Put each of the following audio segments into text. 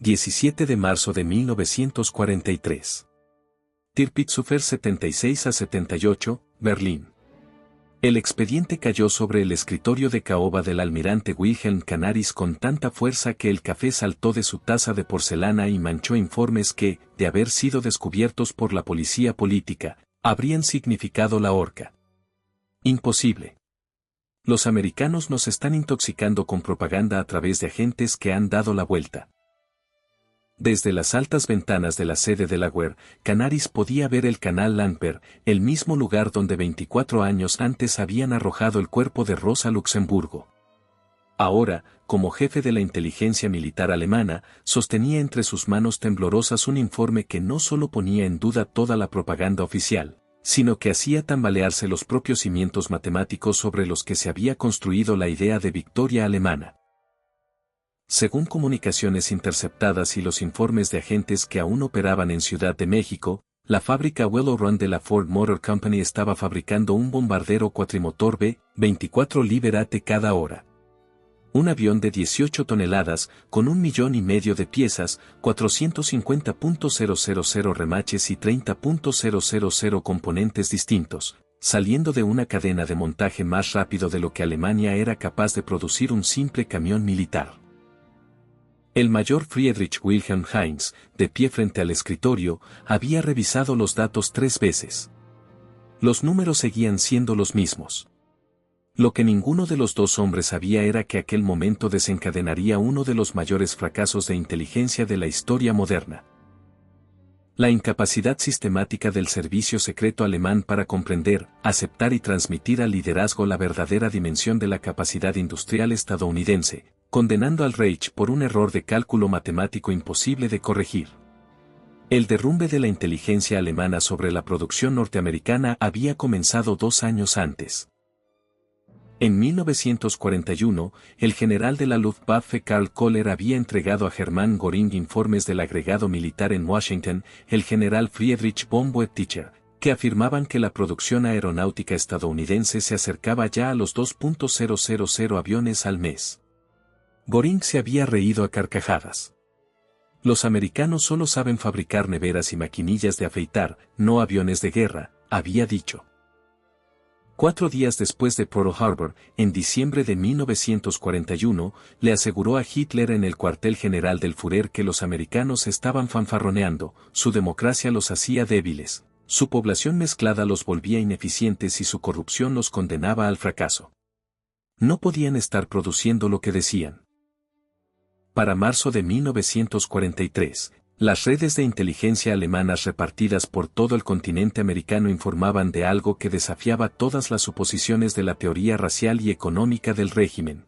17 de marzo de 1943. Tirpitzufer 76-78, Berlín. El expediente cayó sobre el escritorio de caoba del almirante Wilhelm Canaris con tanta fuerza que el café saltó de su taza de porcelana y manchó informes que, de haber sido descubiertos por la policía política, habrían significado la horca. Imposible. Los americanos nos están intoxicando con propaganda a través de agentes que han dado la vuelta. Desde las altas ventanas de la sede de la GUER, Canaris podía ver el canal Lamper, el mismo lugar donde 24 años antes habían arrojado el cuerpo de Rosa Luxemburgo. Ahora, como jefe de la inteligencia militar alemana, sostenía entre sus manos temblorosas un informe que no solo ponía en duda toda la propaganda oficial, sino que hacía tambalearse los propios cimientos matemáticos sobre los que se había construido la idea de victoria alemana. Según comunicaciones interceptadas y los informes de agentes que aún operaban en Ciudad de México, la fábrica Willow Run de la Ford Motor Company estaba fabricando un bombardero cuatrimotor B-24 Liberate cada hora. Un avión de 18 toneladas, con 1,5 millones de piezas, 450.000 remaches y 30.000 componentes distintos, saliendo de una cadena de montaje más rápido de lo que Alemania era capaz de producir un simple camión militar. El mayor Friedrich Wilhelm Heinz, de pie frente al escritorio, había revisado los datos 3 veces. Los números seguían siendo los mismos. Lo que ninguno de los dos hombres sabía era que aquel momento desencadenaría uno de los mayores fracasos de inteligencia de la historia moderna. La incapacidad sistemática del servicio secreto alemán para comprender, aceptar y transmitir al liderazgo la verdadera dimensión de la capacidad industrial estadounidense, condenando al Reich por un error de cálculo matemático imposible de corregir. El derrumbe de la inteligencia alemana sobre la producción norteamericana había comenzado 2 años antes. En 1941, el general de la Luftwaffe Karl Koller había entregado a Hermann Göring informes del agregado militar en Washington, el general Friedrich von Boetticher, que afirmaban que la producción aeronáutica estadounidense se acercaba ya a los 2.000 aviones al mes. Göring se había reído a carcajadas. Los americanos solo saben fabricar neveras y maquinillas de afeitar, no aviones de guerra, había dicho. 4 días después de Pearl Harbor, en diciembre de 1941, le aseguró a Hitler en el cuartel general del Führer que los americanos estaban fanfarroneando, su democracia los hacía débiles, su población mezclada los volvía ineficientes y su corrupción los condenaba al fracaso. No podían estar produciendo lo que decían. Para marzo de 1943, las redes de inteligencia alemanas repartidas por todo el continente americano informaban de algo que desafiaba todas las suposiciones de la teoría racial y económica del régimen.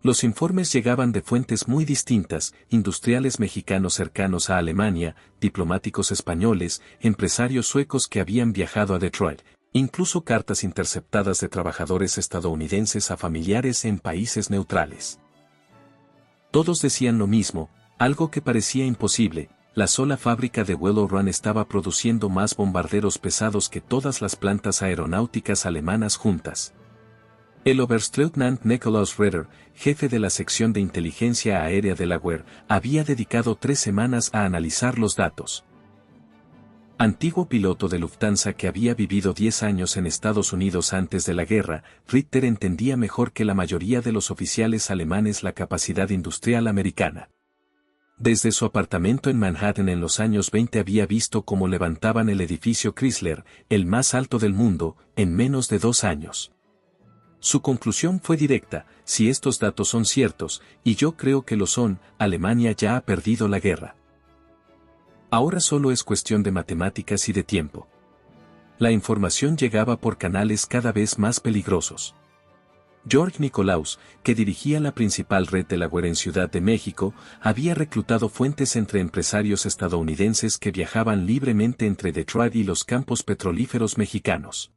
Los informes llegaban de fuentes muy distintas, industriales mexicanos cercanos a Alemania, diplomáticos españoles, empresarios suecos que habían viajado a Detroit, incluso cartas interceptadas de trabajadores estadounidenses a familiares en países neutrales. Todos decían lo mismo, algo que parecía imposible, la sola fábrica de Willow Run estaba produciendo más bombarderos pesados que todas las plantas aeronáuticas alemanas juntas. El Oberstleutnant Nikolaus Raeder, jefe de la sección de inteligencia aérea de la GUER, había dedicado 3 semanas a analizar los datos. Antiguo piloto de Lufthansa que había vivido 10 años en Estados Unidos antes de la guerra, Ritter entendía mejor que la mayoría de los oficiales alemanes la capacidad industrial americana. Desde su apartamento en Manhattan en los años 20 había visto cómo levantaban el edificio Chrysler, el más alto del mundo, en menos de 2 años. Su conclusión fue directa: si estos datos son ciertos, y yo creo que lo son, Alemania ya ha perdido la guerra. Ahora solo es cuestión de matemáticas y de tiempo. La información llegaba por canales cada vez más peligrosos. George Nikolaus, que dirigía la principal red de la GUER en Ciudad de México, había reclutado fuentes entre empresarios estadounidenses que viajaban libremente entre Detroit y los campos petrolíferos mexicanos.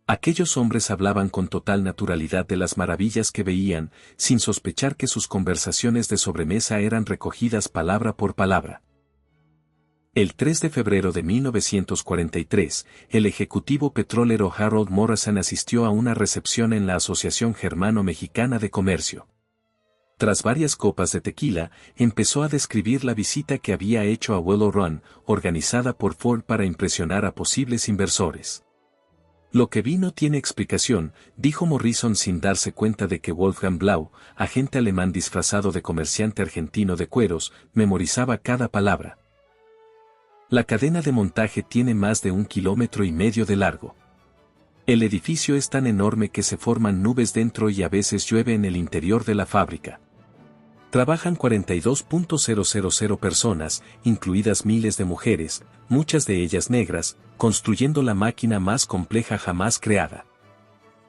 Aquellos hombres hablaban con total naturalidad de las maravillas que veían, sin sospechar que sus conversaciones de sobremesa eran recogidas palabra por palabra. El 3 de febrero de 1943, el ejecutivo petrolero Harold Morrison asistió a una recepción en la Asociación Germano-Mexicana de Comercio. Tras varias copas de tequila, empezó a describir la visita que había hecho a Willow Run, organizada por Ford para impresionar a posibles inversores. Lo que vi no tiene explicación, dijo Morrison sin darse cuenta de que Wolfgang Blau, agente alemán disfrazado de comerciante argentino de cueros, memorizaba cada palabra. La cadena de montaje tiene más de 1,5 kilómetros de largo. El edificio es tan enorme que se forman nubes dentro y a veces llueve en el interior de la fábrica. Trabajan 42,000 personas, incluidas miles de mujeres, muchas de ellas negras, construyendo la máquina más compleja jamás creada.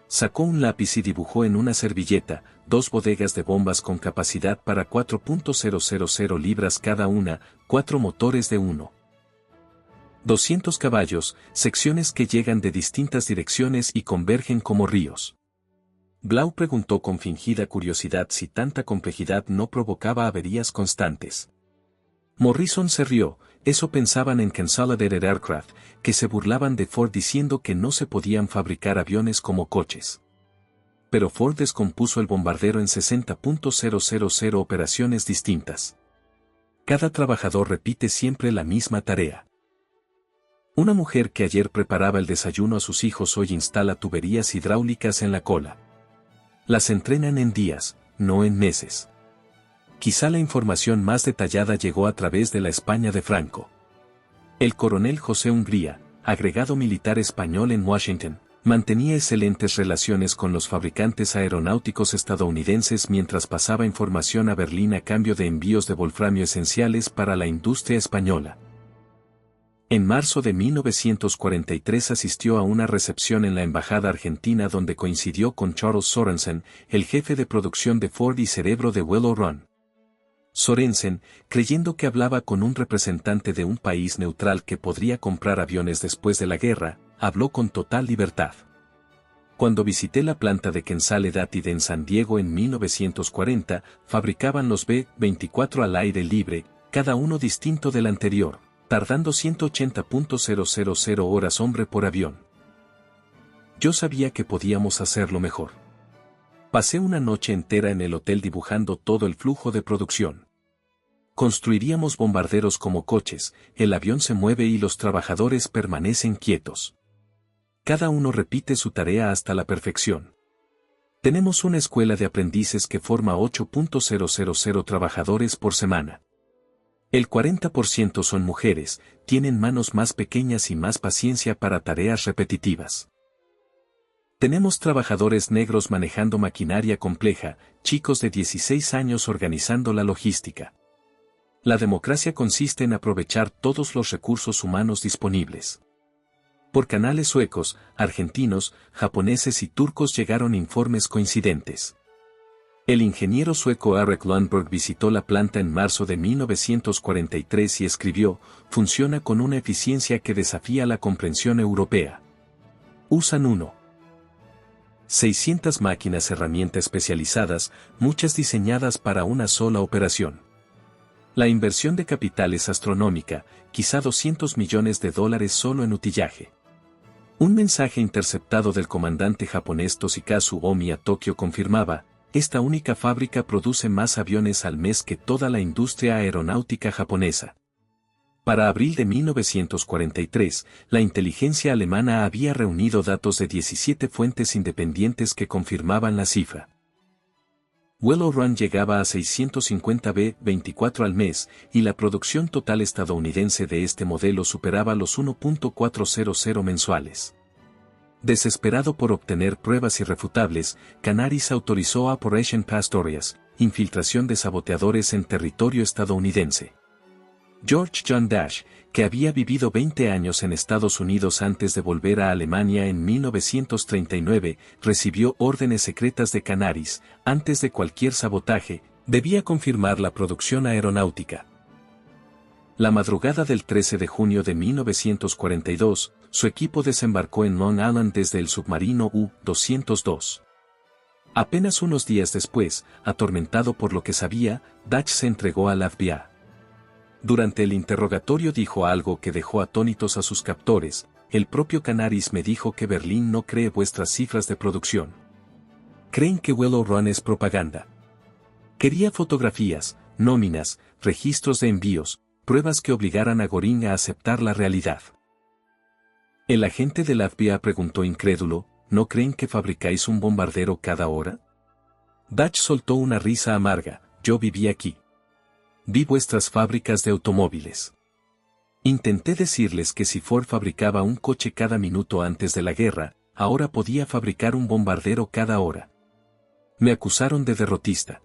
Sacó un lápiz y dibujó en una servilleta 2 bodegas de bombas con capacidad para 4,000 libras cada una, 4 motores de 200 caballos, secciones que llegan de distintas direcciones y convergen como ríos. Blau preguntó con fingida curiosidad si tanta complejidad no provocaba averías constantes. Morrison se rió, eso pensaban en Consolidated Aircraft, que se burlaban de Ford diciendo que no se podían fabricar aviones como coches. Pero Ford descompuso el bombardero en 60,000 operaciones distintas. Cada trabajador repite siempre la misma tarea. Una mujer que ayer preparaba el desayuno a sus hijos hoy instala tuberías hidráulicas en la cola. Las entrenan en días, no en meses. Quizá la información más detallada llegó a través de la España de Franco. El coronel José Hungría, agregado militar español en Washington, mantenía excelentes relaciones con los fabricantes aeronáuticos estadounidenses mientras pasaba información a Berlín a cambio de envíos de wolframio esenciales para la industria española. En marzo de 1943 asistió a una recepción en la embajada argentina donde coincidió con Charles Sorensen, el jefe de producción de Ford y cerebro de Willow Run. Sorensen, creyendo que hablaba con un representante de un país neutral que podría comprar aviones después de la guerra, habló con total libertad. Cuando visité la planta de Consolidated en San Diego en 1940, fabricaban los B-24 al aire libre, cada uno distinto del anterior, tardando 180,000 horas hombre por avión. Yo sabía que podíamos hacerlo mejor. Pasé una noche entera en el hotel dibujando todo el flujo de producción. Construiríamos bombarderos como coches, el avión se mueve y los trabajadores permanecen quietos. Cada uno repite su tarea hasta la perfección. Tenemos una escuela de aprendices que forma 8,000 trabajadores por semana. El 40% son mujeres, tienen manos más pequeñas y más paciencia para tareas repetitivas. Tenemos trabajadores negros manejando maquinaria compleja, chicos de 16 años organizando la logística. La democracia consiste en aprovechar todos los recursos humanos disponibles. Por canales suecos, argentinos, japoneses y turcos llegaron informes coincidentes. El ingeniero sueco Erik Lundberg visitó la planta en marzo de 1943 y escribió, funciona con una eficiencia que desafía la comprensión europea. Usan 600 máquinas herramienta especializadas, muchas diseñadas para una sola operación. La inversión de capital es astronómica, quizá $200 millones solo en utillaje. Un mensaje interceptado del comandante japonés Toshikazu Omi a Tokio confirmaba, esta única fábrica produce más aviones al mes que toda la industria aeronáutica japonesa. Para abril de 1943, la inteligencia alemana había reunido datos de 17 fuentes independientes que confirmaban la cifra. Willow Run llegaba a 650 B-24 al mes, y la producción total estadounidense de este modelo superaba los 1,400 mensuales. Desesperado por obtener pruebas irrefutables, Canaris autorizó Operation Pastorius, infiltración de saboteadores en territorio estadounidense. George John Dash, que había vivido 20 años en Estados Unidos antes de volver a Alemania en 1939, recibió órdenes secretas de Canaris, antes de cualquier sabotaje, debía confirmar la producción aeronáutica. La madrugada del 13 de junio de 1942, su equipo desembarcó en Long Island desde el submarino U-202. Apenas unos días después, atormentado por lo que sabía, Dash se entregó al FBI. Durante el interrogatorio dijo algo que dejó atónitos a sus captores, el propio Canaris me dijo que Berlín no cree vuestras cifras de producción. Creen que Willow Run es propaganda. Quería fotografías, nóminas, registros de envíos, pruebas que obligaran a Göring a aceptar la realidad. El agente de la FBI preguntó incrédulo, ¿no creen que fabricáis un bombardero cada hora? Dutch soltó una risa amarga, yo viví aquí. Vi vuestras fábricas de automóviles. Intenté decirles que si Ford fabricaba un coche cada minuto antes de la guerra, ahora podía fabricar un bombardero cada hora. Me acusaron de derrotista.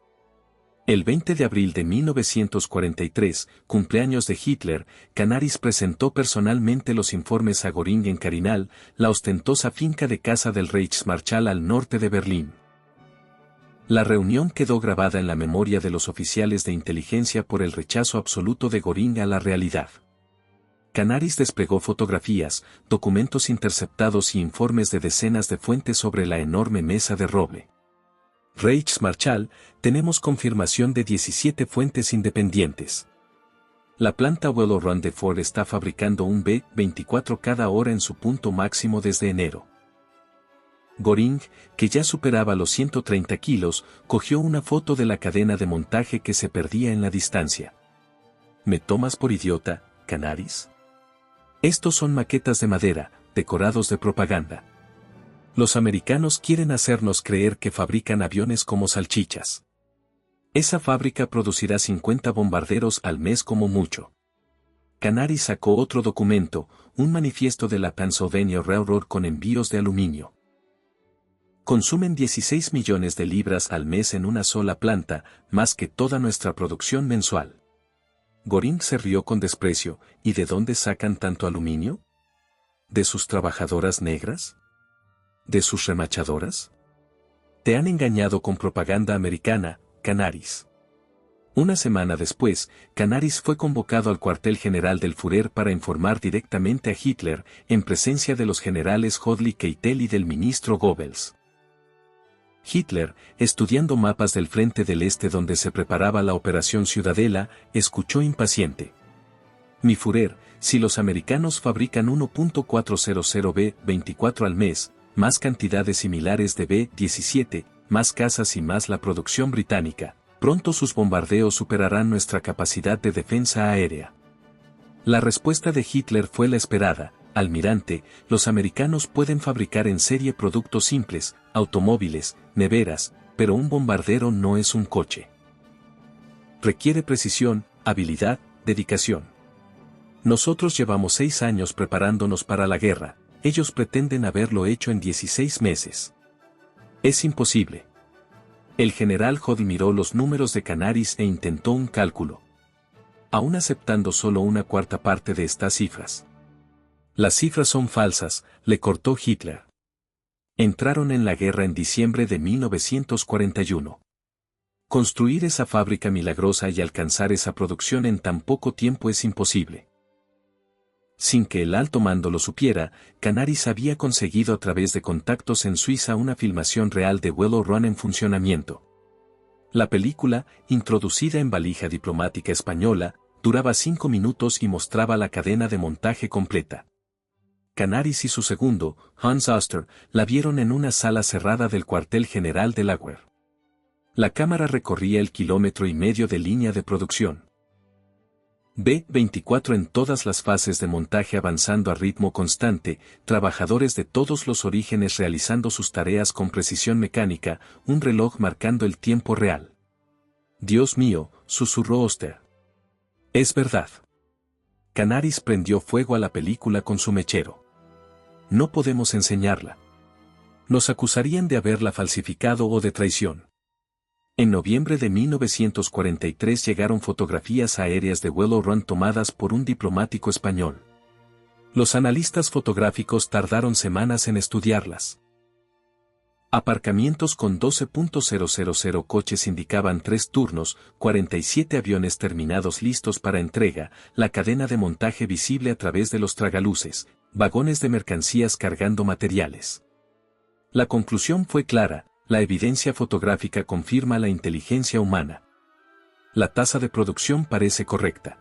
El 20 de abril de 1943, cumpleaños de Hitler, Canaris presentó personalmente los informes a Göring en Carinal, la ostentosa finca de caza del Reichsmarschall al norte de Berlín. La reunión quedó grabada en la memoria de los oficiales de inteligencia por el rechazo absoluto de Göring a la realidad. Canaris desplegó fotografías, documentos interceptados y informes de decenas de fuentes sobre la enorme mesa de roble. Reichsmarschall, tenemos confirmación de 17 fuentes independientes. La planta Wello Run de Ford está fabricando un B-24 cada hora en su punto máximo desde enero. Göring, que ya superaba los 130 kilos, cogió una foto de la cadena de montaje que se perdía en la distancia. ¿Me tomas por idiota, Canaris? Estos son maquetas de madera, decorados de propaganda. Los americanos quieren hacernos creer que fabrican aviones como salchichas. Esa fábrica producirá 50 bombarderos al mes como mucho. Canaris sacó otro documento, un manifiesto de la Pennsylvania Railroad con envíos de aluminio. Consumen 16 millones de libras al mes en una sola planta, más que toda nuestra producción mensual. Göring se rió con desprecio, ¿y de dónde sacan tanto aluminio? ¿De sus trabajadoras negras? ¿De sus remachadoras? Te han engañado con propaganda americana, Canaris. Una semana después, Canaris fue convocado al cuartel general del Führer para informar directamente a Hitler, en presencia de los generales Hodley Keitel y del ministro Goebbels. Hitler, estudiando mapas del frente del este donde se preparaba la Operación Ciudadela, escuchó impaciente. Mi Führer, si los americanos fabrican 1.400 B-24 al mes, más cantidades similares de B-17, más casas y más la producción británica, pronto sus bombardeos superarán nuestra capacidad de defensa aérea. La respuesta de Hitler fue la esperada. Almirante, los americanos pueden fabricar en serie productos simples, automóviles, neveras, pero un bombardero no es un coche. Requiere precisión, habilidad, dedicación. Nosotros llevamos 6 años preparándonos para la guerra, ellos pretenden haberlo hecho en 16 meses. Es imposible. El general Hodley miró los números de Canaris e intentó un cálculo. Aún aceptando solo una cuarta parte de estas cifras. Las cifras son falsas, le cortó Hitler. Entraron en la guerra en diciembre de 1941. Construir esa fábrica milagrosa y alcanzar esa producción en tan poco tiempo es imposible. Sin que el alto mando lo supiera, Canaris había conseguido a través de contactos en Suiza una filmación real de Wello Run en funcionamiento. La película, introducida en valija diplomática española, duraba 5 minutos y mostraba la cadena de montaje completa. Canaris y su segundo, Hans Oster, la vieron en una sala cerrada del cuartel general de la Wehr. La cámara recorría el 1,5 kilómetros de línea de producción. B-24 en todas las fases de montaje avanzando a ritmo constante, trabajadores de todos los orígenes realizando sus tareas con precisión mecánica, un reloj marcando el tiempo real. Dios mío, susurró Oster. Es verdad. Canaris prendió fuego a la película con su mechero. No podemos enseñarla. Nos acusarían de haberla falsificado o de traición. En noviembre de 1943 llegaron fotografías aéreas de Wello Run tomadas por un diplomático español. Los analistas fotográficos tardaron semanas en estudiarlas. Aparcamientos con 12.000 coches indicaban 3 turnos, 47 aviones terminados listos para entrega, la cadena de montaje visible a través de los tragaluces, vagones de mercancías cargando materiales. La conclusión fue clara, la evidencia fotográfica confirma la inteligencia humana. La tasa de producción parece correcta.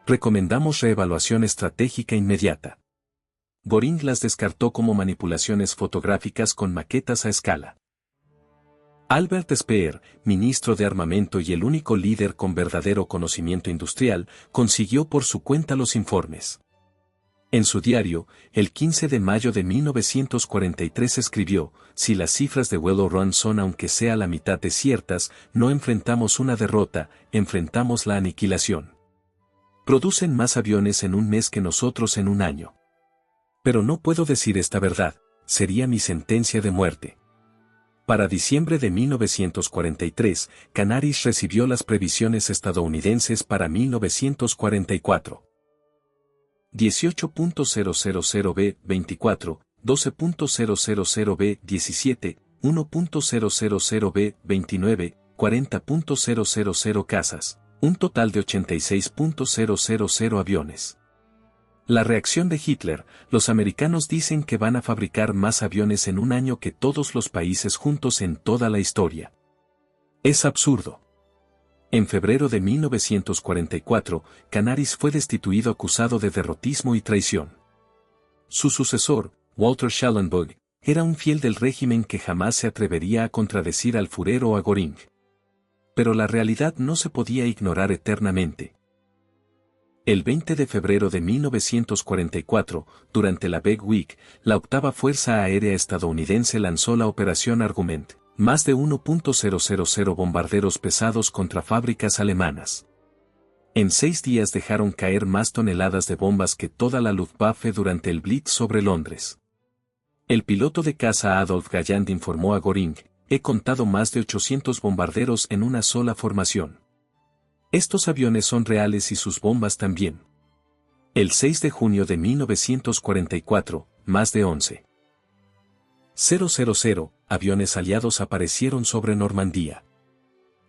Recomendamos reevaluación estratégica inmediata. Göring las descartó como manipulaciones fotográficas con maquetas a escala. Albert Speer, ministro de Armamento y el único líder con verdadero conocimiento industrial, consiguió por su cuenta los informes. En su diario, el 15 de mayo de 1943 escribió: si las cifras de Willow Run son aunque sea la mitad de ciertas, no enfrentamos una derrota, enfrentamos la aniquilación. Producen más aviones en un mes que nosotros en un año. Pero no puedo decir esta verdad, sería mi sentencia de muerte. Para diciembre de 1943, Canaris recibió las previsiones estadounidenses para 1944. 18.000B24, 12.000B17, 1.000B29, 40.000 casas, un total de 86.000 aviones. La reacción de Hitler: los americanos dicen que van a fabricar más aviones en un año que todos los países juntos en toda la historia. Es absurdo. En febrero de 1944, Canaris fue destituido acusado de derrotismo y traición. Su sucesor, Walter Schellenberg, era un fiel del régimen que jamás se atrevería a contradecir al Führer o a Göring. Pero la realidad no se podía ignorar eternamente. El 20 de febrero de 1944, durante la Big Week, la octava Fuerza Aérea estadounidense lanzó la Operación Argument, más de 1.000 bombarderos pesados contra fábricas alemanas. En 6 días dejaron caer más toneladas de bombas que toda la Luftwaffe durante el Blitz sobre Londres. El piloto de caza Adolf Galland informó a Göring: he contado más de 800 bombarderos en una sola formación. Estos aviones son reales y sus bombas también. El 6 de junio de 1944, más de 11.000 aviones aliados aparecieron sobre Normandía.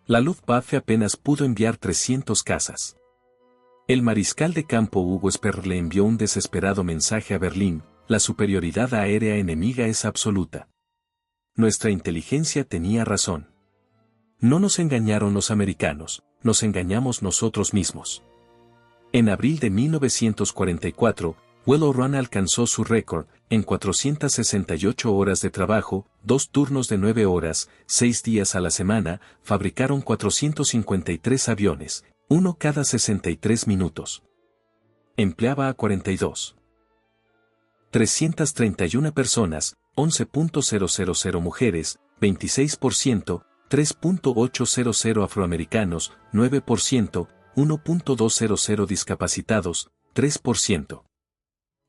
La Luftwaffe apenas pudo enviar 300 cazas. El mariscal de campo Hugo Speer le envió un desesperado mensaje a Berlín: la superioridad aérea enemiga es absoluta. Nuestra inteligencia tenía razón. No nos engañaron los americanos, nos engañamos nosotros mismos. En abril de 1944, Willow Run alcanzó su récord: en 468 horas de trabajo, 2 turnos de 9 horas, 6 días a la semana, fabricaron 453 aviones, uno cada 63 minutos. Empleaba a 42.331 personas, 11.000 mujeres, 26%, 3.800 afroamericanos, 9%, 1.200 discapacitados, 3%.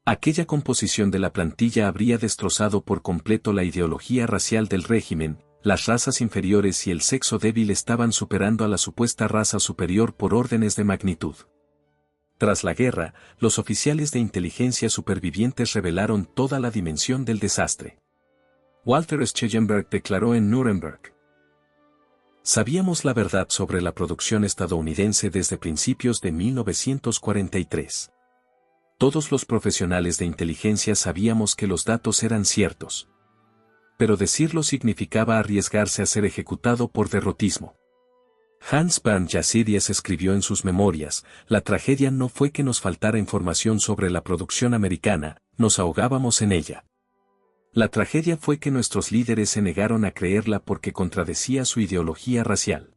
Aquella composición de la plantilla habría destrozado por completo la ideología racial del régimen. Las razas inferiores y el sexo débil estaban superando a la supuesta raza superior por órdenes de magnitud. Tras la guerra, los oficiales de inteligencia supervivientes revelaron toda la dimensión del desastre. Walter Schellenberg declaró en Nuremberg: sabíamos la verdad sobre la producción estadounidense desde principios de 1943. Todos los profesionales de inteligencia sabíamos que los datos eran ciertos. Pero decirlo significaba arriesgarse a ser ejecutado por derrotismo. Hans Bernd Yazidias escribió en sus memorias: la tragedia no fue que nos faltara información sobre la producción americana, nos ahogábamos en ella. La tragedia fue que nuestros líderes se negaron a creerla porque contradecía su ideología racial.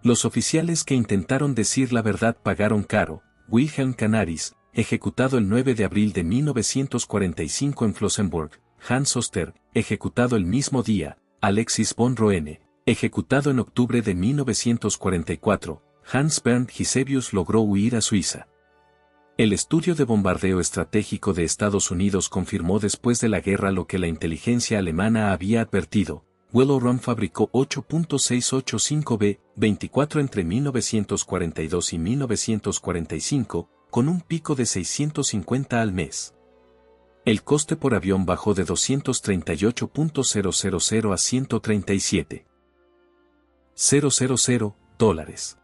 Los oficiales que intentaron decir la verdad pagaron caro. Wilhelm Canaris, ejecutado el 9 de abril de 1945 en Flossenburg; Hans Oster, ejecutado el mismo día; Alexis von Roene, ejecutado en octubre de 1944, Hans Bernd Gisevius logró huir a Suiza. El estudio de bombardeo estratégico de Estados Unidos confirmó después de la guerra lo que la inteligencia alemana había advertido: Willow Run fabricó 8.685B-24 entre 1942 y 1945, con un pico de 650 al mes. El coste por avión bajó de $238.000 a $137.000.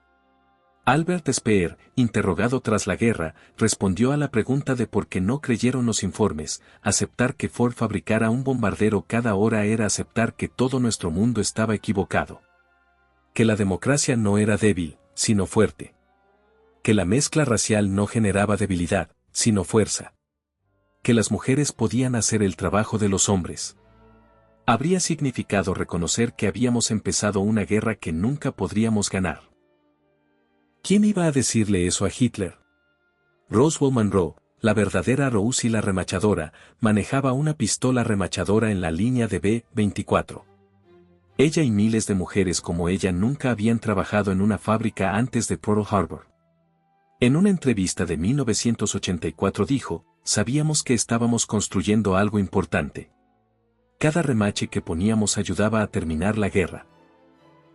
Albert Speer, interrogado tras la guerra, respondió a la pregunta de por qué no creyeron los informes: aceptar que Ford fabricara un bombardero cada hora era aceptar que todo nuestro mundo estaba equivocado. Que la democracia no era débil, sino fuerte. Que la mezcla racial no generaba debilidad, sino fuerza. Que las mujeres podían hacer el trabajo de los hombres. Habría significado reconocer que habíamos empezado una guerra que nunca podríamos ganar. ¿Quién iba a decirle eso a Hitler? Roswell Monroe, la verdadera Rose y la remachadora, manejaba una pistola remachadora en la línea de B-24. Ella y miles de mujeres como ella nunca habían trabajado en una fábrica antes de Pearl Harbor. En una entrevista de 1984 dijo, sabíamos que estábamos construyendo algo importante. Cada remache que poníamos ayudaba a terminar la guerra.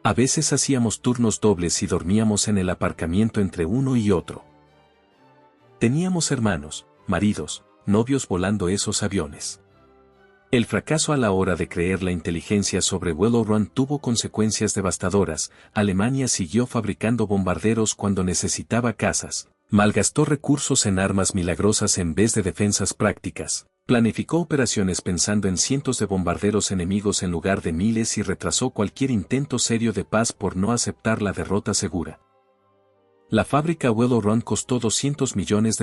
A veces hacíamos turnos dobles y dormíamos en el aparcamiento entre uno y otro. Teníamos hermanos, maridos, novios volando esos aviones. El fracaso a la hora de creer la inteligencia sobre Willow Run tuvo consecuencias devastadoras. Alemania siguió fabricando bombarderos cuando necesitaba cazas, malgastó recursos en armas milagrosas en vez de defensas prácticas, planificó operaciones pensando en cientos de bombarderos enemigos en lugar de miles y retrasó cualquier intento serio de paz por no aceptar la derrota segura. La fábrica Willow Run costó $200 millones.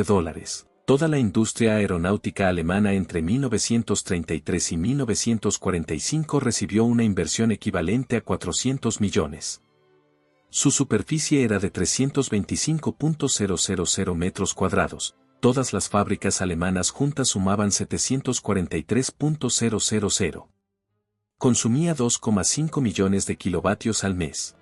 Toda la industria aeronáutica alemana entre 1933 y 1945 recibió una inversión equivalente a 400 millones. Su superficie era de 325.000 metros cuadrados. Todas las fábricas alemanas juntas sumaban 743.000. Consumía 2,5 millones de kilovatios al mes.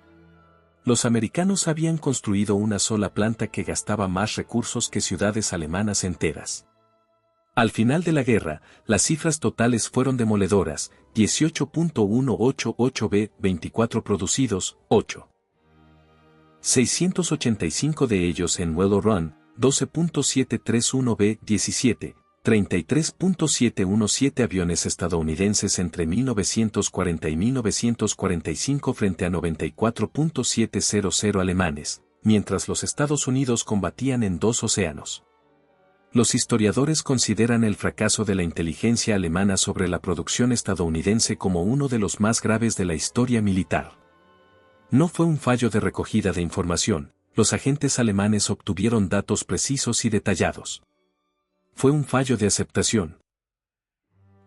Los americanos habían construido una sola planta que gastaba más recursos que ciudades alemanas enteras. Al final de la guerra, las cifras totales fueron demoledoras: 18.188 B-24 producidos, 685 de ellos en Willow Run, 12.731 B-17, 33.717 aviones estadounidenses entre 1940 y 1945 frente a 94.700 alemanes, mientras los Estados Unidos combatían en dos océanos. Los historiadores consideran el fracaso de la inteligencia alemana sobre la producción estadounidense como uno de los más graves de la historia militar. No fue un fallo de recogida de información, los agentes alemanes obtuvieron datos precisos y detallados. Fue un fallo de aceptación.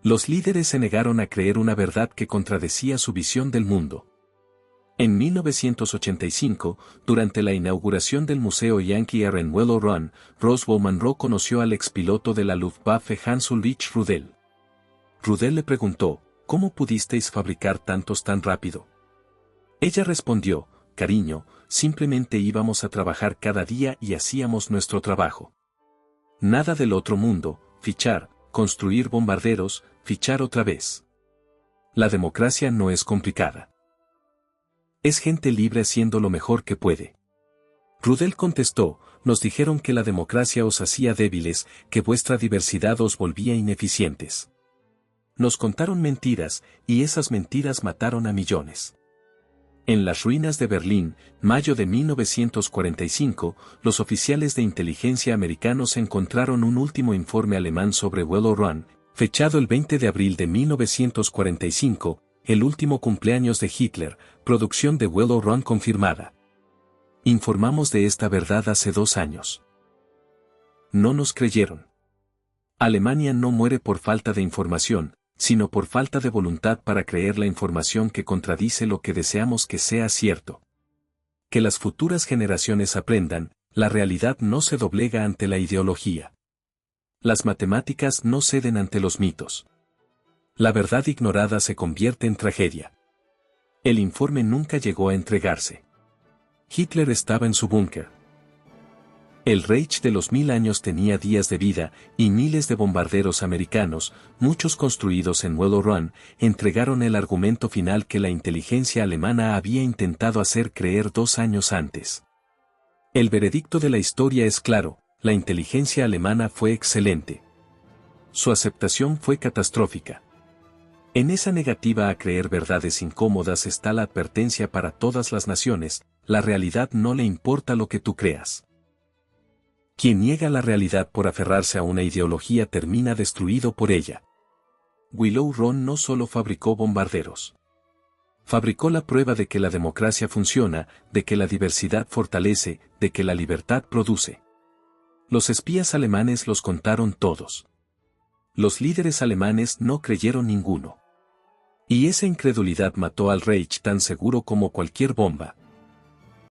Los líderes se negaron a creer una verdad que contradecía su visión del mundo. En 1985, durante la inauguración del Museo Yankee Air en Willow Run, Roswell Monroe conoció al expiloto de la Luftwaffe Hans Ulrich Rudel. Rudel le preguntó, ¿cómo pudisteis fabricar tantos tan rápido? Ella respondió, cariño, simplemente íbamos a trabajar cada día y hacíamos nuestro trabajo. Nada del otro mundo, fichar, construir bombarderos, fichar otra vez. La democracia no es complicada. Es gente libre haciendo lo mejor que puede. Rudel contestó, nos dijeron que la democracia os hacía débiles, que vuestra diversidad os volvía ineficientes. Nos contaron mentiras, y esas mentiras mataron a millones. En las ruinas de Berlín, mayo de 1945, los oficiales de inteligencia americanos encontraron un último informe alemán sobre Willow Run, fechado el 20 de abril de 1945, el último cumpleaños de Hitler, producción de Willow Run confirmada. Informamos de esta verdad hace 2 años. No nos creyeron. Alemania no muere por falta de información, sino por falta de voluntad para creer la información que contradice lo que deseamos que sea cierto. Que las futuras generaciones aprendan, la realidad no se doblega ante la ideología. Las matemáticas no ceden ante los mitos. La verdad ignorada se convierte en tragedia. El informe nunca llegó a entregarse. Hitler estaba en su búnker. El Reich de los 1000 años tenía días de vida, y miles de bombarderos americanos, muchos construidos en Willow Run, entregaron el argumento final que la inteligencia alemana había intentado hacer creer 2 años antes. El veredicto de la historia es claro, la inteligencia alemana fue excelente. Su aceptación fue catastrófica. En esa negativa a creer verdades incómodas está la advertencia para todas las naciones: la realidad no le importa lo que tú creas. Quien niega la realidad por aferrarse a una ideología termina destruido por ella. Willow Run no solo fabricó bombarderos. Fabricó la prueba de que la democracia funciona, de que la diversidad fortalece, de que la libertad produce. Los espías alemanes los contaron todos. Los líderes alemanes no creyeron ninguno. Y esa incredulidad mató al Reich tan seguro como cualquier bomba.